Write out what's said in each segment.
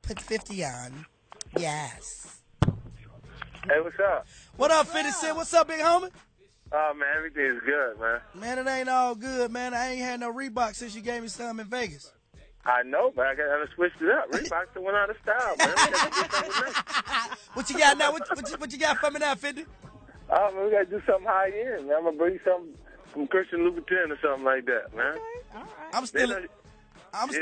Put the 50 on. Yes. Hey, what's up? What up, 50 Cent? What's up, big homie? Oh, man, everything is good, man. Man, it ain't all good, man. I ain't had no Reebok since you gave me some in Vegas. I know, but I got to switch it up. Reebok went out of style, man. We gotta do something next. What you got now? What you got for me now, 50? Oh, man, we got to do something high end, man. I'm going to bring something from Christian Louboutin or something like that, man. Okay, all right. I'm still It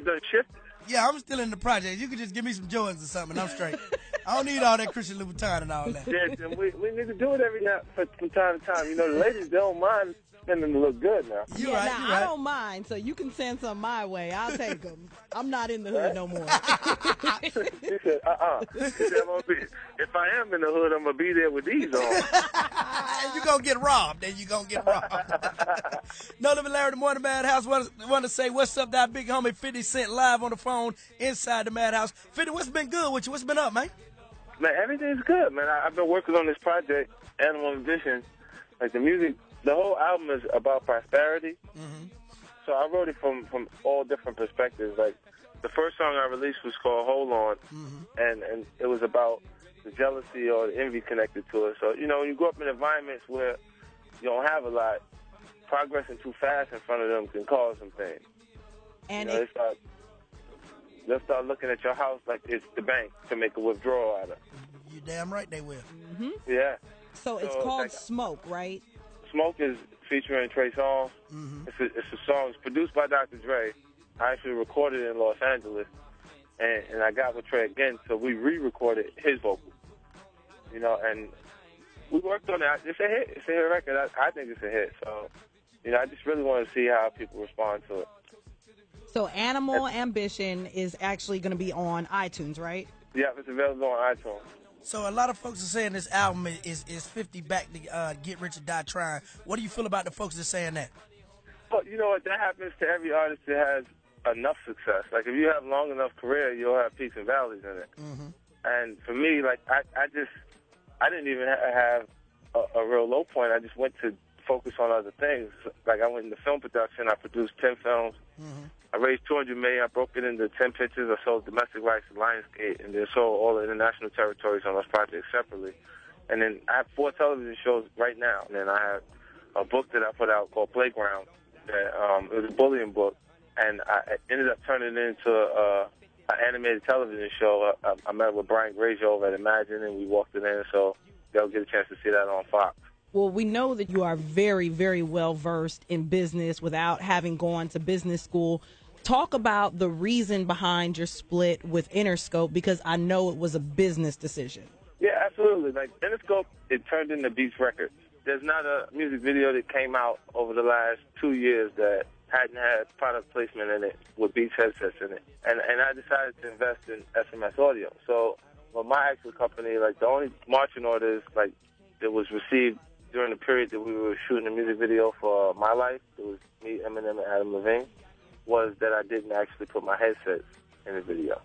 done shifted. Yeah, I'm still in the project. You could just give me some Jordans or something, and I'm straight. I don't need all that Christian Louboutin and all that. Yeah, we need to do it every now from time to time. You know, the ladies, they don't mind spending to look good now. You yeah, right, now, you right. I don't mind, so you can send some my way. I'll take them. I'm not in the hood no more. He said, He said, if I am in the hood, I'm going to be there with these on. And you gonna get robbed. No Limit Larry, the Morning Madhouse. Want to say what's up, that big homie 50 Cent live on the phone inside the Madhouse. 50, what's been good with you? What's been up, man? Man, everything's good, man. I've been working on this project, Animal Ambition. Like the music, the whole album is about prosperity. Mm-hmm. So I wrote it from all different perspectives. Like the first song I released was called Hold On, and it was about the jealousy or the envy connected to it. So, you know, when you grow up in environments where you don't have a lot, progressing too fast in front of them can cause some things. And you know, they'll start looking at your house like it's the bank to make a withdrawal out of. You damn right they will. Mm-hmm. Yeah. So it's called Smoke, right? Smoke is featuring Trey Songz. Mm-hmm. It's a song. It's produced by Dr. Dre. I actually recorded it in Los Angeles, and I got with Trey again, so we re-recorded his vocals. You know, and we worked on it. It's a hit. It's a hit record. I think it's a hit. So, you know, I just really want to see how people respond to it. So Animal Ambition is actually going to be on iTunes, right? Yeah, it's available on iTunes. So a lot of folks are saying this album is 50 back to get rich or die trying. What do you feel about the folks that are saying that? Well, you know what? That happens to every artist that has enough success. Like, if you have long enough career, you'll have peaks and valleys in it. Mm-hmm. And for me, like, I didn't even have a real low point. I just went to focus on other things. Like, I went into film production. I produced 10 films. Mm-hmm. I raised $200 million. I broke it into 10 pictures. I sold domestic rights to Lionsgate, and then sold all the international territories on those projects separately. And then I have 4 television shows right now. And then I have a book that I put out called Playground. That it was a bullying book, and I ended up turning it into an animated television show. I met with Brian Grazer over at Imagine, and we walked it in, so they'll get a chance to see that on Fox. Well, we know that you are very, very well versed in business without having gone to business school. Talk about the reason behind your split with Interscope, because I know it was a business decision. Yeah, absolutely. Like, Interscope, it turned into Beats Records. There's not a music video that came out over the last 2 years that hadn't had product placement in it with Beats headsets in it. And I decided to invest in SMS Audio. So, well, my actual company, like, the only marching orders, like, that was received during the period that we were shooting a music video for My Life, it was me, Eminem, and Adam Levine, was that I didn't actually put my headsets in the video.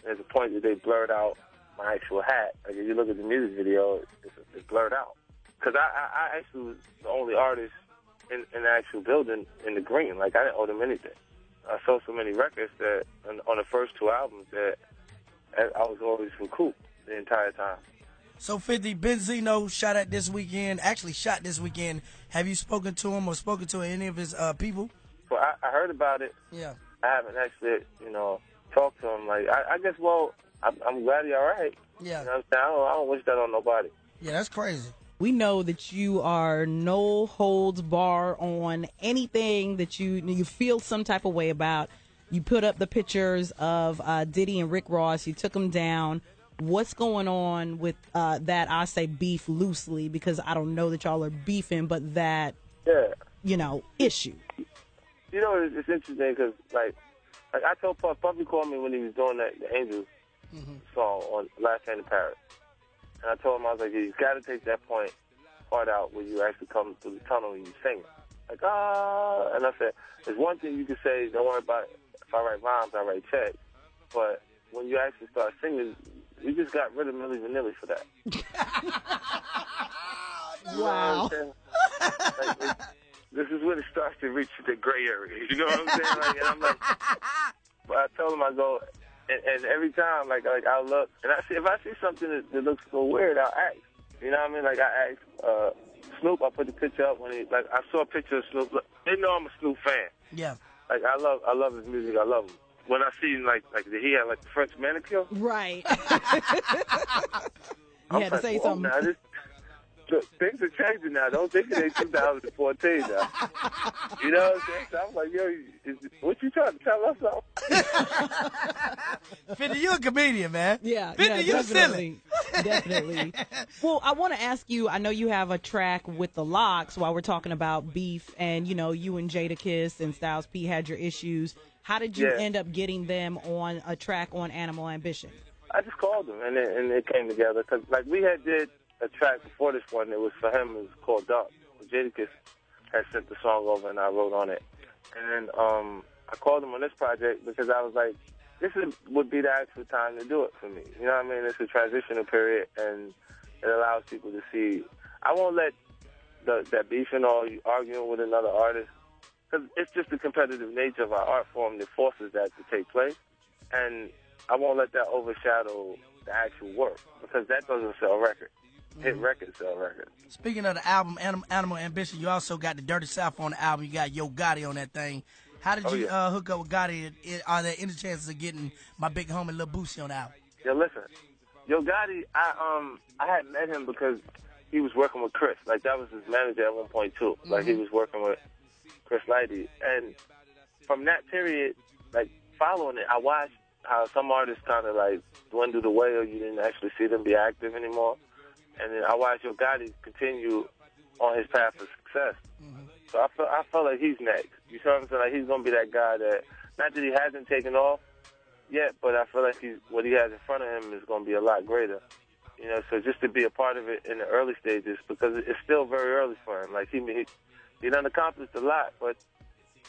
There's a point that they blurred out my actual hat. Like, if you look at the music video, it's blurred out. Because I actually was the only artist in the actual building in the green. Like, I didn't owe them anything. I sold so many records that on the first 2 albums that I was always recouped the entire time. So 50, Benzino shot this weekend. Have you spoken to him or spoken to any of his people? Well, I heard about it. Yeah. I haven't actually, talked to him. Like, I guess, well, I'm glad he's all right. Yeah. You know what I'm saying? I don't wish that on nobody. Yeah, that's crazy. We know that you are no holds bar on anything that you feel some type of way about. You put up the pictures of Diddy and Rick Ross. You took them down. What's going on with that? I say beef loosely because I don't know that y'all are beefing, but that, issue. You know, it's interesting because, like I told Puffy called me when he was doing the Angels song on Last Train to Paris. And I told him, I was like, you got to take that part out where you actually come through the tunnel and you sing it. Like, and I said, there's one thing you can say, don't worry about it. If I write rhymes, I write checks. But when you actually start singing, you just got rid of Milli Vanilli for that. Wow. Like, this is when it starts to reach the gray area. You know what I'm saying? Like, and I'm like, but I told him, I go, And every time, like I'll look, and if I see something that looks so weird, I'll ask. You know what I mean? Like I asked Snoop. I put the picture up when I saw a picture of Snoop. They know I'm a Snoop fan. Yeah. Like I love his music. I love him. When I see like he had like the French manicure. Right. You had to say something. Now, look, things are changing now. Don't think it ain't 2014 now. You know what I'm saying? So I'm like, yo, what you trying to tell us something? 50, you a comedian, man. Yeah. 50, you silly. Definitely. Well, I want to ask you, I know you have a track with the Locks while we're talking about beef, and, you know, you and Jadakiss and Styles P had your issues. How did you end up getting them on a track on Animal Ambition? I just called them, and it came together. Because, like, we did a track before this one. It was for him. It was called Dark. Jadakiss had sent the song over, and I wrote on it. And then I called him on this project because I was like, this would be the actual time to do it for me. You know what I mean? It's a transitional period, and it allows people to see. I won't let that beefing or you arguing with another artist, because it's just the competitive nature of our art form that forces that to take place. And I won't let that overshadow the actual work, because that doesn't sell records. Hit records sell records. Speaking of the album, Animal Ambition, you also got the Dirty South on the album. You got Yo Gotti on that thing. How did you hook up with Gotti? Are there any chances of getting my big homie Lil Boosie on the album? Yo, listen. Yo Gotti, I had met him because he was working with Chris. Like, that was his manager at one point, too. Like, he was working with Chris Lighty. And from that period, like, following it, I watched how some artists kind of, like, dwindled away, or you didn't actually see them be active anymore. And then I watched Yo Gotti continue on his path of success. So I felt like he's next. You know what I'm saying? Like, he's going to be that guy that, not that he hasn't taken off yet, but I feel like what he has in front of him is going to be a lot greater. You know, so just to be a part of it in the early stages, because it's still very early for him. Like, he done accomplished a lot, but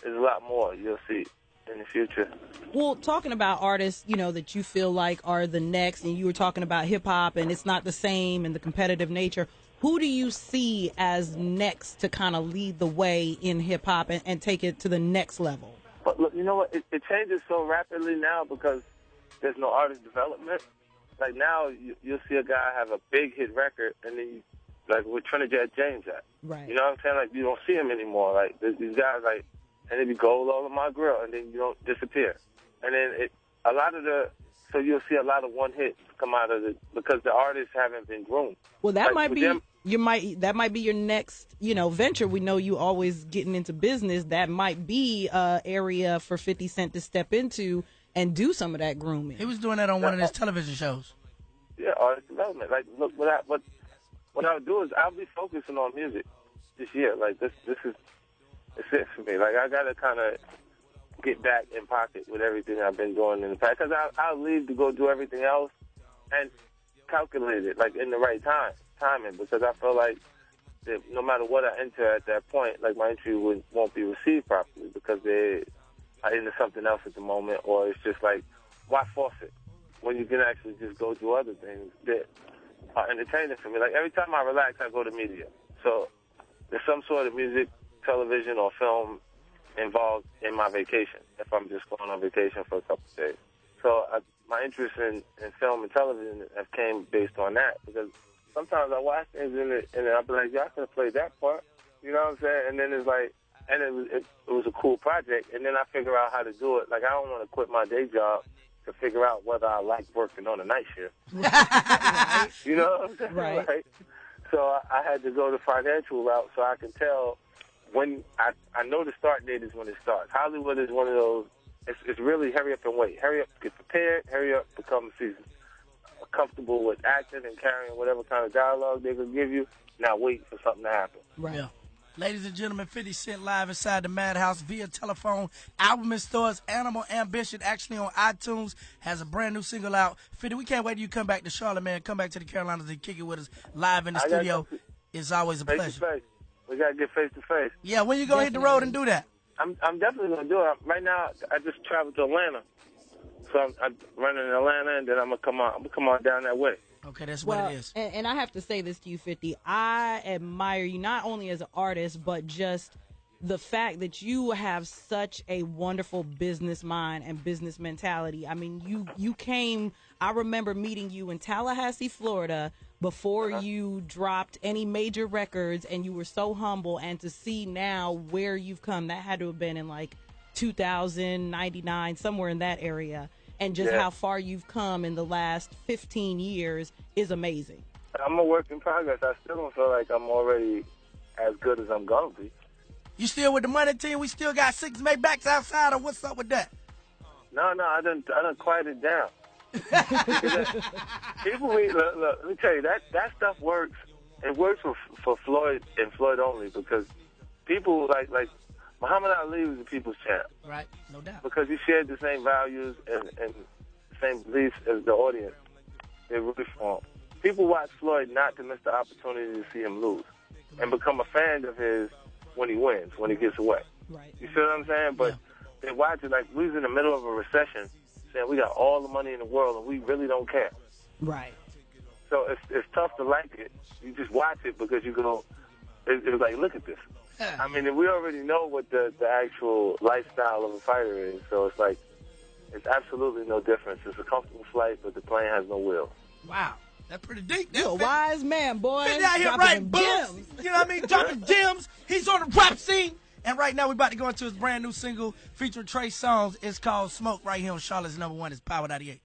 there's a lot more you'll see in the future. Well, talking about artists, you know, that you feel like are the next, and you were talking about hip-hop, and it's not the same, and the competitive nature, who do you see as next to kind of lead the way in hip-hop and take it to the next level? But look, you know what? It changes so rapidly now because there's no artist development. Like, now you'll see a guy have a big hit record, and then like where Trinidad James at. Right. You know what I'm saying? Like, you don't see him anymore. Like, these guys, like, and they be gold all in my grill, and then you don't disappear. And then so you'll see a lot of one hits come out of it because the artists haven't been groomed. Well, that like, that might be your next, you know, venture. We know you always getting into business. That might be an area for 50 Cent to step into and do some of that grooming. He was doing that on one of his television shows. Yeah, artist development. Like, look, what I'll do is I'll be focusing on music this year. Like, it's it for me. Like, I gotta kind of get back in pocket with everything I've been doing in the past, because I'll leave to go do everything else and calculate it, like, in the right timing, because I feel like that no matter what I enter at that point, like, my entry won't be received properly because they are into something else at the moment, or it's just like, why force it when you can actually just go do other things that are entertaining for me? Like, every time I relax, I go to media. So there's some sort of music, television, or film involved in my vacation if I'm just going on vacation for a couple of days. So my interest in film and television have came based on that, because sometimes I watch things and I'll be like, yeah, I could have played that part. You know what I'm saying? And then it's like, and it was a cool project, and then I figure out how to do it. Like, I don't want to quit my day job to figure out whether I like working on a night shift. Right. You know what I'm saying? Right. Like, so I had to go the financial route so I can tell when I know the start date is when it starts. Hollywood is one of those, it's really hurry up and wait. Hurry up, get prepared, hurry up, become seasoned. Comfortable with acting and carrying whatever kind of dialogue they're going to give you. Now wait for something to happen. Right. Yeah. Ladies and gentlemen, 50 Cent live inside the Madhouse via telephone. Album in stores, Animal Ambition, actually on iTunes, has a brand new single out. 50, we can't wait till you come back to Charlotte, man. Come back to the Carolinas and kick it with us live in the studio. It's always a pleasure. Face-to-face. We got to get face-to-face. Yeah, when you going to hit the road and do that? I'm definitely going to do it. Right now, I just traveled to Atlanta. So I'm running in Atlanta, and then I'm going to come on down that way. Okay, that's what it is. And I have to say this to you, 50. I admire you not only as an artist, but just the fact that you have such a wonderful business mind and business mentality. I mean, you came, I remember meeting you in Tallahassee, Florida, before you dropped any major records, and you were so humble. And to see now where you've come, that had to have been in like 2099, somewhere in that area. And just how far you've come in the last 15 years is amazing. I'm a work in progress. I still don't feel like I'm already as good as I'm going to be. You still with the money team? We still got 6 Maybachs outside, or what's up with that? No, I done quieted it down. People, look, let me tell you, that stuff works. It works for Floyd and Floyd only, because people like Muhammad Ali was the people's champ. Right, no doubt. Because he shared the same values and the same beliefs as the audience. They really formed. People watch Floyd not to miss the opportunity to see him lose and become a fan of his when he wins, when he gets away. Right. You see what I'm saying? But they watch it like we was in the middle of a recession, saying we got all the money in the world and we really don't care. Right. So it's tough to like it. You just watch it because you go, it's like, look at this. I mean, we already know what the actual lifestyle of a fighter is, so it's like, it's absolutely no difference. It's a comfortable flight, but the plane has no wheels. Wow. That's pretty deep. You're a wise man, boy. Been out here writing books. You know what I mean? Dropping gems. He's on the rap scene. And right now we're about to go into his brand new single featuring Trey Songz. It's called Smoke right here on Charlotte's #1. It's Power 98.